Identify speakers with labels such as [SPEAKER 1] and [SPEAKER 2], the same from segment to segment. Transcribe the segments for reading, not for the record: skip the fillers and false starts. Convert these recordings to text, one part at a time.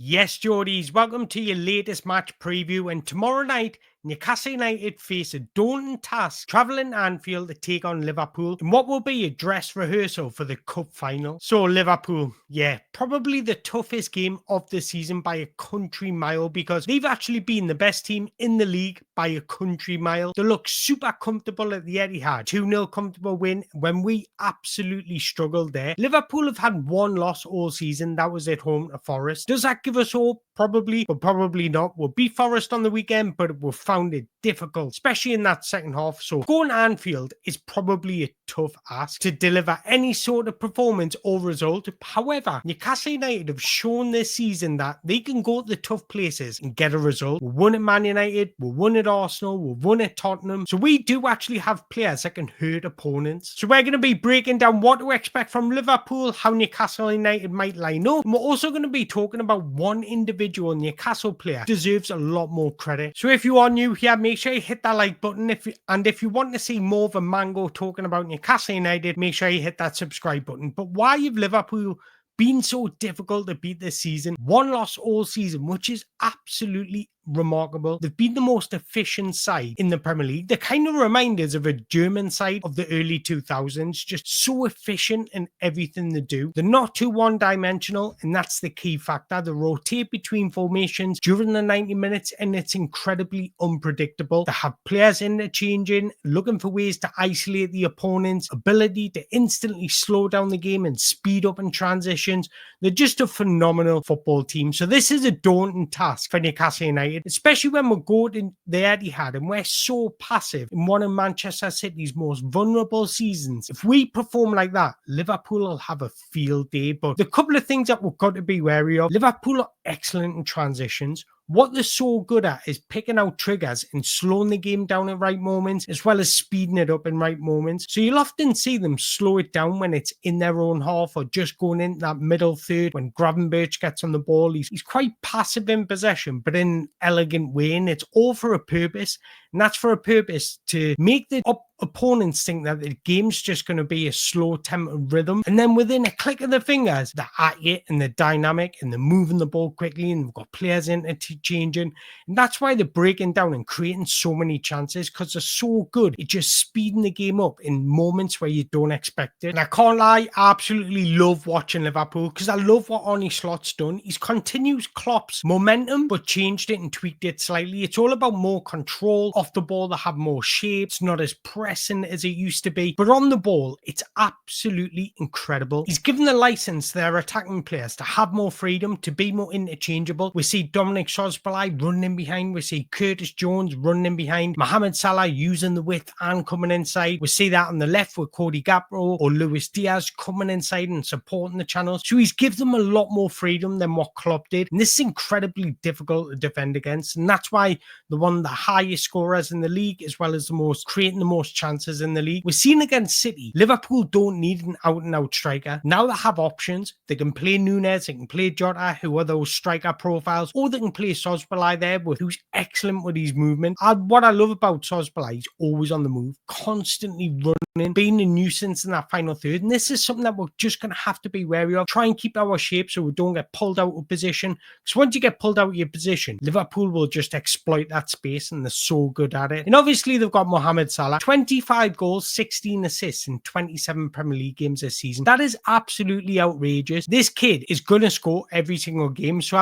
[SPEAKER 1] Yes, Geordies, welcome to your latest match preview. And tomorrow night, Newcastle United face a daunting task, travelling to Anfield to take on Liverpool in what will be a dress rehearsal for the Cup Final. So Liverpool, probably the toughest game of the season by a country mile because they've actually been the best team in the league by a country mile. They look super comfortable at the Etihad, 2-0 comfortable win when we absolutely struggled there. Liverpool have had one loss all season, that was at home to Forest. Does that give us hope? Probably, but probably not. We'll beat Forest on the weekend, but we've found it difficult, especially in that second half. So going to Anfield is probably a tough ask to deliver any sort of performance or result. However, Newcastle United have shown this season that they can go to the tough places and get a result. We won at Man United, we won at Arsenal, we won at Tottenham. So we do actually have players that can hurt opponents. So we're going to be breaking down what to expect from Liverpool, how Newcastle United might line up. And we're also going to be talking about one individual Newcastle player deserves a lot more credit. So if you are new here, make sure you hit that like button. If you want to see more of a Mango talking about Newcastle United, make sure you hit that subscribe button. But why have Liverpool been so difficult to beat this season? One loss all season, which is absolutely remarkable. They've been the most efficient side in the Premier League. They kind of remind us of a German side of the early 2000s, just so efficient in everything they do. They're not too one-dimensional, and that's the key factor. They rotate between formations during the 90 minutes, and it's incredibly unpredictable. They have players interchanging, looking for ways to isolate the opponent's ability to instantly slow down the game and speed up in transitions. They're just a phenomenal football team. So this is a daunting task for Newcastle United, especially when we go to the Etihad and we're so passive in one of Manchester City's most vulnerable seasons. If we perform like that, Liverpool will have a field day. But the couple of things that we've got to be wary of: Liverpool are excellent in transitions. What they're so good at is picking out triggers and slowing the game down at right moments, as well as speeding it up in right moments. So you'll often see them slow it down when it's in their own half or just going into that middle third. When Gravenberch gets on the ball, he's quite passive in possession, but in an elegant way, and it's all for a purpose. And that's for a purpose to make the opponents think that the game's just going to be a slow tempered rhythm. And then within a click of the fingers, they're at it and they're dynamic and they're moving the ball quickly and they've got players interchanging. And that's why they're breaking down and creating so many chances, because they're so good at just speeding the game up in moments where you don't expect it. And I can't lie, I absolutely love watching Liverpool because I love what Arne Slot's done. He's continues Klopp's momentum, but changed it and tweaked it slightly. It's all about more control off the ball. They have more shape. It's not as pressing as it used to be, but on the ball, it's absolutely incredible. He's given the license to their attacking players to have more freedom, to be more interchangeable. We see Dominic Szoboszlai running in behind. We see Curtis Jones running in behind. Mohamed Salah using the width and coming inside. We see that on the left with Cody Gakpo or Luis Diaz coming inside and supporting the channels. So he's given them a lot more freedom than what Klopp did. And this is incredibly difficult to defend against. And that's why they're one of the highest scorers in the league, as well as creating the most chances in the league. We're seeing against City, Liverpool don't need an out-and-out striker. Now they have options. They can play Núñez, they can play Jota, who are those striker profiles, or they can play Szoboszlai there, who's excellent with his movement. What I love about Szoboszlai, he's always on the move, constantly running, being a nuisance in that final third. And this is something that we're just going to have to be wary of. Try and keep our shape so we don't get pulled out of position. Because once you get pulled out of your position, Liverpool will just exploit that space, and they're so good at it. And obviously, they've got Mohamed Salah, 25 goals, 16 assists in 27 Premier League games this season. That is absolutely outrageous. This kid is going to score every single game. So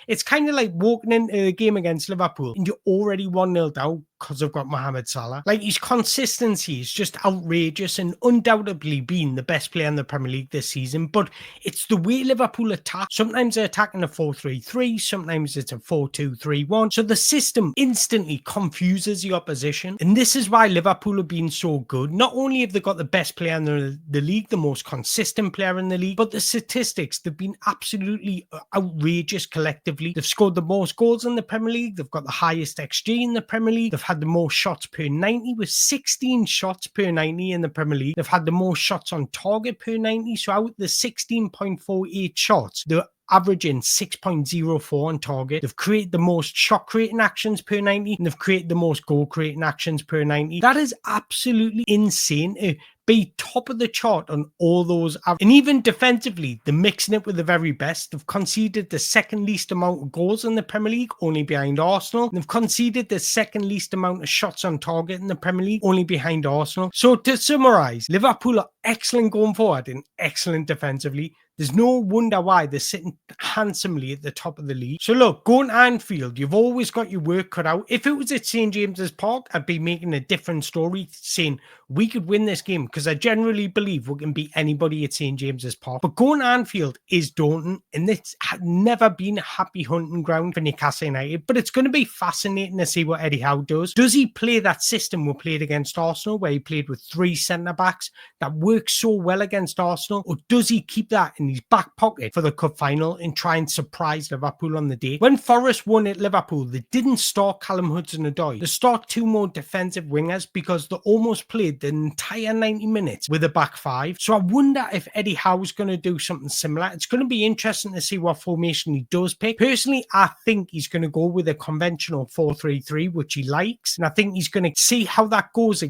[SPEAKER 1] it's kind of like walking into a game against Liverpool and you're already 1-0 down because I've got Mohamed Salah. Like, his consistency is just outrageous and undoubtedly been the best player in the Premier League this season. But it's the way Liverpool attack. Sometimes they're attacking a 4-3-3, sometimes it's a 4-2-3-1. So the system instantly confuses the opposition. And this is why Liverpool have been so good. Not only have they got the best player in the league, the most consistent player in the league, but the statistics, they've been absolutely outrageous collectively. They've scored the most goals in the Premier League. They've got the highest XG in the Premier League. They've had the most shots per 90 with 16 shots per 90 in the Premier League. They've had the most shots on target per 90. So out of the 16.48 shots, they're averaging 6.04 on target. They've created the most shot creating actions per 90, and they've created the most goal creating actions per 90. That is absolutely insane to be top of the chart on all those. And even defensively, they're mixing it with the very best. They've conceded the second least amount of goals in the Premier League, only behind Arsenal. They've conceded the second least amount of shots on target in the Premier League, only behind Arsenal. So to summarise, Liverpool are excellent going forward and excellent defensively. There's no wonder why they're sitting handsomely at the top of the league. So look, going to Anfield, you've always got your work cut out. If it was at St. James's Park, I'd be making a different story, saying we could win this game, because I generally believe we can beat anybody at St. James's Park. But going to Anfield is daunting, and this had never been a happy hunting ground for Newcastle United. But it's going to be fascinating to see what Eddie Howe does. Does he play that system we played against Arsenal, where he played with 3 centre-backs that worked so well against Arsenal? Or does he keep that in his back pocket for the cup final and try and surprise Liverpool on the day? When Forest won at Liverpool, they didn't start Callum Hudson-Odoi. They start 2 more defensive wingers because they almost played the entire 90 minutes with a back 5. So I wonder if Eddie Howe's going to do something similar. It's going to be interesting to see what formation he does pick. Personally, I think he's going to go with a conventional 4-3-3, which he likes. And I think he's going to see how that goes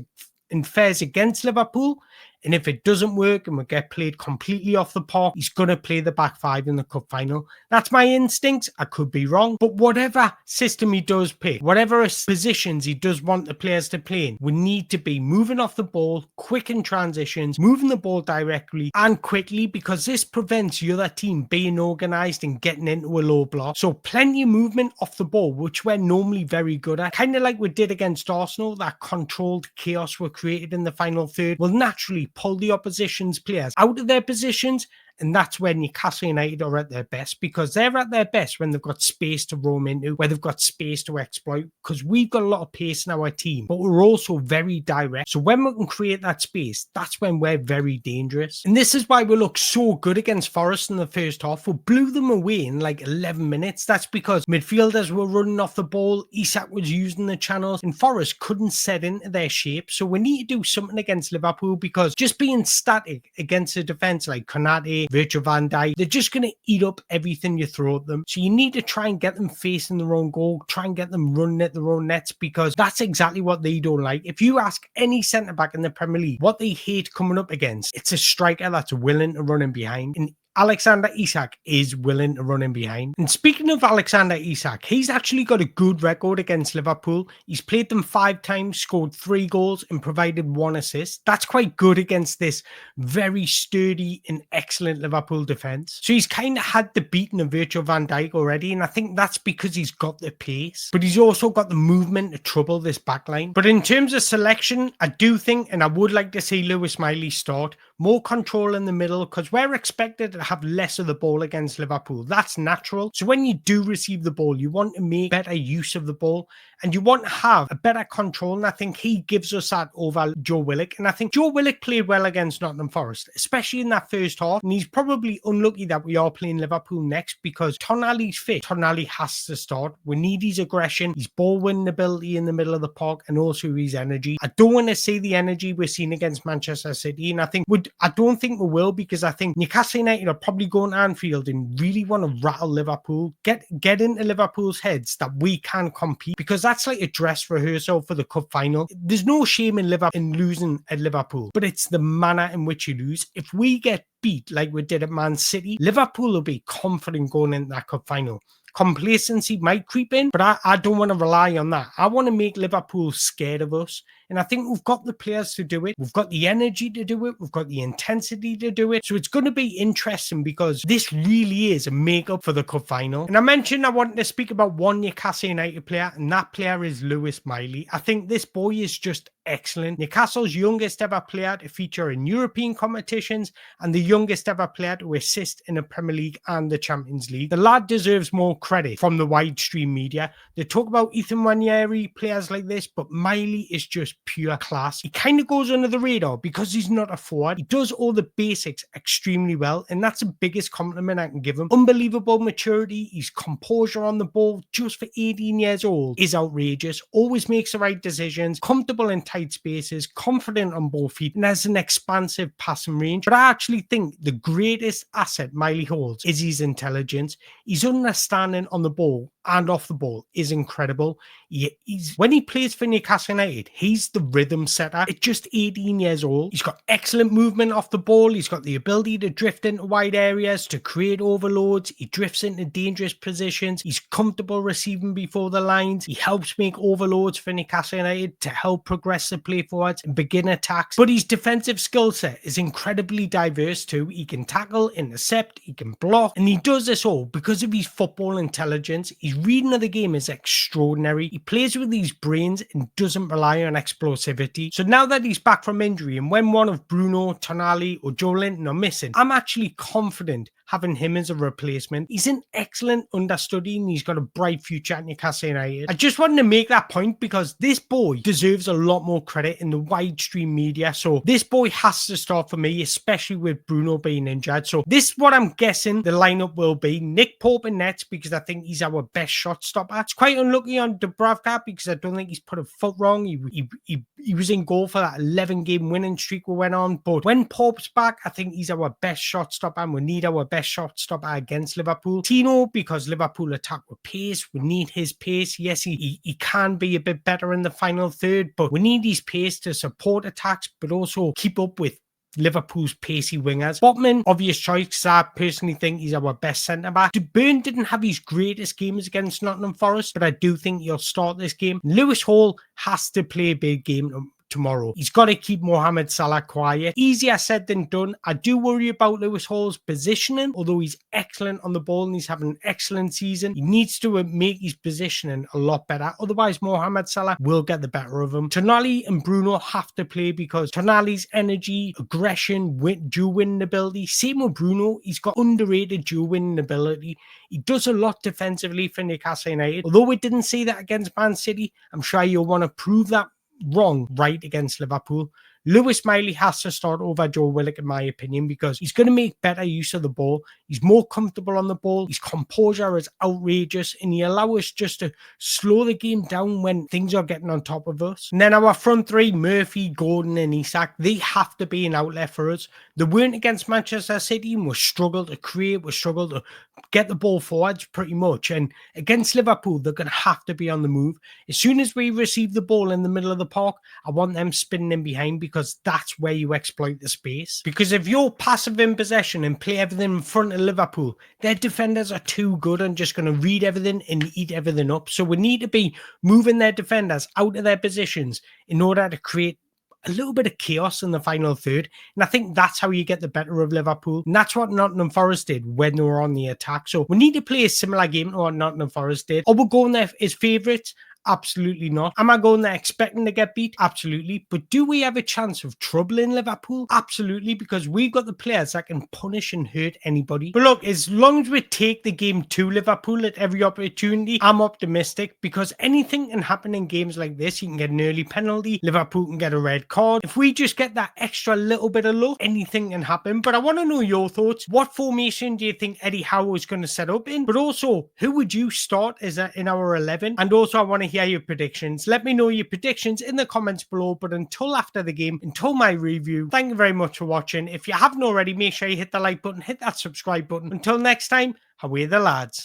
[SPEAKER 1] and fares against Liverpool. And if it doesn't work and we get played completely off the park, he's going to play the back 5 in the cup final. That's my instinct. I could be wrong. But whatever system he does pick, whatever positions he does want the players to play in, we need to be moving off the ball, quick in transitions, moving the ball directly and quickly, because this prevents the other team being organised and getting into a low block. So plenty of movement off the ball, which we're normally very good at. Kind of like we did against Arsenal, that controlled chaos we created in the final third will naturally pull the opposition's players out of their positions. And that's when Newcastle United are at their best, because they're at their best when they've got space to roam into, where they've got space to exploit, because we've got a lot of pace in our team, but we're also very direct. So when we can create that space, that's when we're very dangerous. And this is why we look so good against Forest in the first half. We blew them away in like 11 minutes. That's because midfielders were running off the ball, Isak was using the channels, and Forest couldn't set into their shape. So we need to do something against Liverpool, because just being static against a defence like Konate, Virgil van Dijk, they're just going to eat up everything you throw at them. So you need to try and get them facing their own goal, try and get them running at their own nets, because that's exactly what they don't like. If you ask any centre-back in the Premier League what they hate coming up against, it's a striker that's willing to run in behind. And Alexander Isak is willing to run in behind. And speaking of Alexander Isak, he's actually got a good record against Liverpool. He's played them 5 times, scored 3 goals and provided 1 assist. That's quite good against this very sturdy and excellent Liverpool defence. So he's kind of had the beating of Virgil van Dijk already, and I think that's because he's got the pace, but he's also got the movement to trouble this backline. But in terms of selection, I do think, and I would like to see Lewis Miley start, more control in the middle, because we're expected to have less of the ball against Liverpool. That's natural. So when you do receive the ball, you want to make better use of the ball, and you want to have a better control. And I think he gives us that over Joe Willock. And I think Joe Willock played well against Nottingham Forest, especially in that first half. And he's probably unlucky that we are playing Liverpool next, because Tonali's fit. Tonali has to start. We need his aggression, his ball winning ability in the middle of the park, and also his energy. I don't want to see the energy we're seeing against Manchester City. And I don't think we will, because I think Newcastle United are probably going to Anfield and really want to rattle Liverpool, get into Liverpool's heads that we can compete, because that's like a dress rehearsal for the cup final. There's no shame in losing at Liverpool, but it's the manner in which you lose. If we get beat like we did at Man City, Liverpool will be confident going into that cup final. Complacency might creep in, but I don't want to rely on that. I want to make Liverpool scared of us. And I think we've got the players to do it. We've got the energy to do it. We've got the intensity to do it. So it's going to be interesting, because this really is a make-up for the cup final. And I mentioned I wanted to speak about one Newcastle United player, and that player is Lewis Miley. I think this boy is just excellent. Newcastle's youngest ever player to feature in European competitions, and the youngest ever player to assist in the Premier League and the Champions League. The lad deserves more credit from the widestream media. They talk about Ethan Nwaneri, players like this, but Miley is just pure class. He kind of goes under the radar because he's not a forward. He does all the basics extremely well, and that's the biggest compliment I can give him. Unbelievable maturity. His composure on the ball, just for 18 years old, is outrageous. Always makes the right decisions, comfortable in tight spaces, confident on both feet, and has an expansive passing range. But I actually think the greatest asset Miley holds is his intelligence. His understanding on the ball and off the ball is incredible. When he plays for Newcastle United, he's the rhythm setter. At just 18 years old, he's got excellent movement off the ball. He's got the ability to drift into wide areas, to create overloads. He drifts into dangerous positions. He's comfortable receiving before the lines. He helps make overloads for Newcastle United to help progress the play forwards and begin attacks. But his defensive skill set is incredibly diverse too. He can tackle, intercept, he can block, and he does this all because of his football intelligence. His reading of the game is extraordinary. He plays with his brains and doesn't rely on explosivity. So now that he's back from injury, and when one of Bruno, Tonali, or Joe Linton are missing, I'm actually confident having him as a replacement. He's an excellent understudy and he's got a bright future at Newcastle United. I just wanted to make that point because this boy deserves a lot more credit in the widestream media. So this boy has to start for me, especially with Bruno being injured. So this is what I'm guessing the lineup will be. Nick Pope in nets because I think he's our best shot stopper. It's quite unlucky on Dubravka because I don't think he's put a foot wrong. He was in goal for that 11-game winning streak we went on. But when Pope's back, I think he's our best shot stopper and we need our best shot stopper against Liverpool. Tino, because Liverpool attack with pace, we need his pace. Yes, he can be a bit better in the final third, but we need his pace to support attacks, but also keep up with Liverpool's pacey wingers. Botman, obvious choice because I personally think he's our best centre-back. De Boer didn't have his greatest games against Nottingham Forest, but I do think he'll start this game. Lewis Hall has to play a big game tomorrow. He's got to keep Mohamed Salah quiet. Easier said than done. I do worry about Lewis Hall's positioning, although he's excellent on the ball and he's having an excellent season. He needs to make his positioning a lot better. Otherwise, Mohamed Salah will get the better of him. Tonali and Bruno have to play because Tonali's energy, aggression, dual winning ability. Same with Bruno. He's got underrated dual winning ability. He does a lot defensively for Newcastle United. Although we didn't see that against Man City, I'm sure you'll want to prove that wrong right against Liverpool. Lewis Miley has to start over Joe Willock in my opinion because he's going to make better use of the ball. He's more comfortable on the ball. His composure is outrageous and he allows us just to slow the game down when things are getting on top of us. And then our front three, Murphy, Gordon and Isak, they have to be an outlet for us. They weren't against Manchester City and we struggled to create, we struggled to get the ball forwards pretty much. And against Liverpool, they're going to have to be on the move. As soon as we receive the ball in the middle of the park, I want them spinning in behind because that's where you exploit the space. Because if you're passive in possession and play everything in front of Liverpool, their defenders are too good and just going to read everything and eat everything up. So we need to be moving their defenders out of their positions in order to create a little bit of chaos in the final third. And I think that's how you get the better of Liverpool. And that's what Nottingham Forest did when they were on the attack. So we need to play a similar game to what Nottingham Forest did. Are we going there as favourites? Absolutely not. Am I going there expecting to get beat? Absolutely. But do we have a chance of troubling Liverpool? Absolutely, because we've got the players that can punish and hurt anybody. But look, as long as we take the game to Liverpool at every opportunity, I'm optimistic because anything can happen in games like this. You can get an early penalty. Liverpool can get a red card. If we just get that extra little bit of luck, anything can happen. But I want to know your thoughts. What formation do you think Eddie Howe is going to set up in? But also, who would you start as in our 11? And also, I want to hear your predictions. Let me know your predictions in the comments below. But until after the game, until my review, thank you very much for watching. If you haven't already, make sure you hit the like button, hit that subscribe button. Until next time, away the lads.